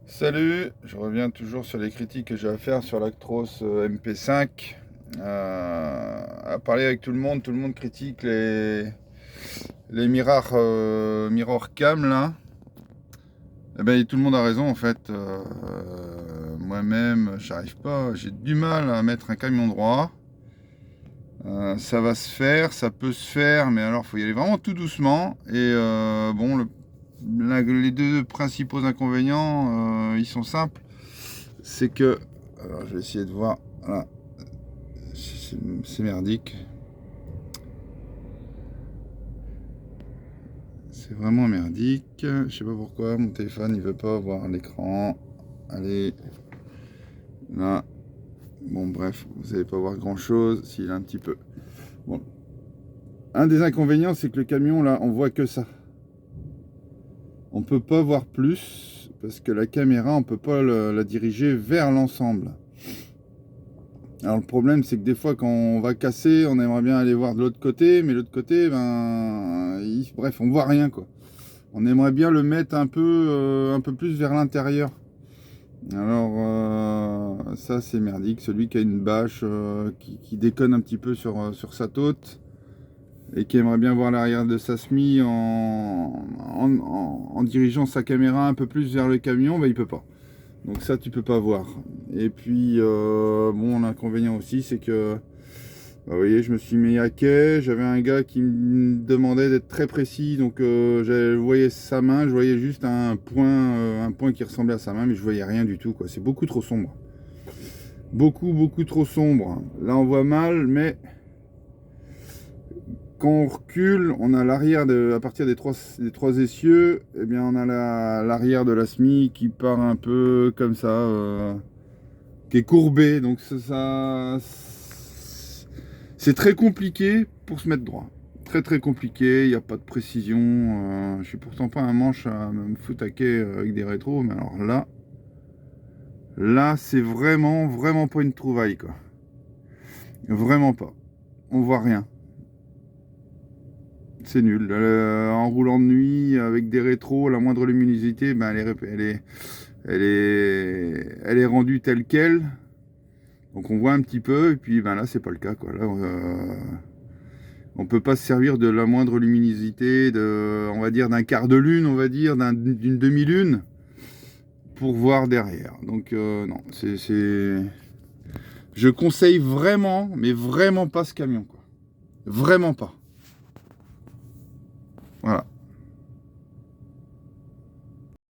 Salut, je reviens toujours sur les critiques que j'ai à faire sur l'Actros MP5. À parler avec tout le monde critique les Mirror Cam là. Eh ben, tout le monde a raison en fait. Moi-même, j'arrive pas, j'ai du mal à mettre un camion droit. Ça va se faire, ça peut se faire, mais alors faut y aller vraiment tout doucement. Et bon, les deux principaux inconvénients, ils sont simples. C'est que, alors je vais essayer de voir, voilà, c'est merdique. C'est vraiment merdique. Je sais pas pourquoi mon téléphone il veut pas voir l'écran. Allez, là. Bon bref, vous n'allez pas voir grand chose s'il a un petit peu. Bon. Un des inconvénients c'est que le camion là on voit que ça. On peut pas voir plus parce que la caméra on peut pas la diriger vers l'ensemble. Alors le problème c'est que des fois quand on va casser on aimerait bien aller voir de l'autre côté, mais l'autre côté bref on voit rien quoi. On aimerait bien le mettre un peu plus vers l'intérieur. Alors ça c'est merdique. Celui qui a une bâche qui déconne un petit peu sur sa tôte et qui aimerait bien voir l'arrière de sa SMI en dirigeant sa caméra un peu plus vers le camion, bah, il peut pas. Donc ça tu peux pas voir. Et puis bon, l'inconvénient aussi c'est que bah, vous voyez, je me suis mis à quai, j'avais un gars qui me demandait d'être très précis, donc je voyais sa main, je voyais juste un point qui ressemblait à sa main, mais je voyais rien du tout, quoi. C'est beaucoup trop sombre. Beaucoup trop sombre. Là on voit mal, mais quand on recule, on a l'arrière, à partir des trois essieux, eh bien on a l'arrière de la SMI qui part un peu comme ça, qui est courbé, donc c'est très compliqué pour se mettre droit. Très compliqué, il n'y a pas de précision. Je suis pourtant pas un manche à me foutre à quai avec des rétros, mais alors là c'est vraiment pas une trouvaille quoi. Vraiment pas. On voit rien. C'est nul. En roulant de nuit avec des rétros, la moindre luminosité, ben, elle est rendue telle quelle. Donc on voit un petit peu, et puis ben là c'est pas le cas quoi. Là, on peut pas se servir de la moindre luminosité, on va dire d'un quart de lune, on va dire d'une demi-lune, pour voir derrière. Donc non, je conseille vraiment, mais vraiment pas ce camion quoi. Vraiment pas. Voilà.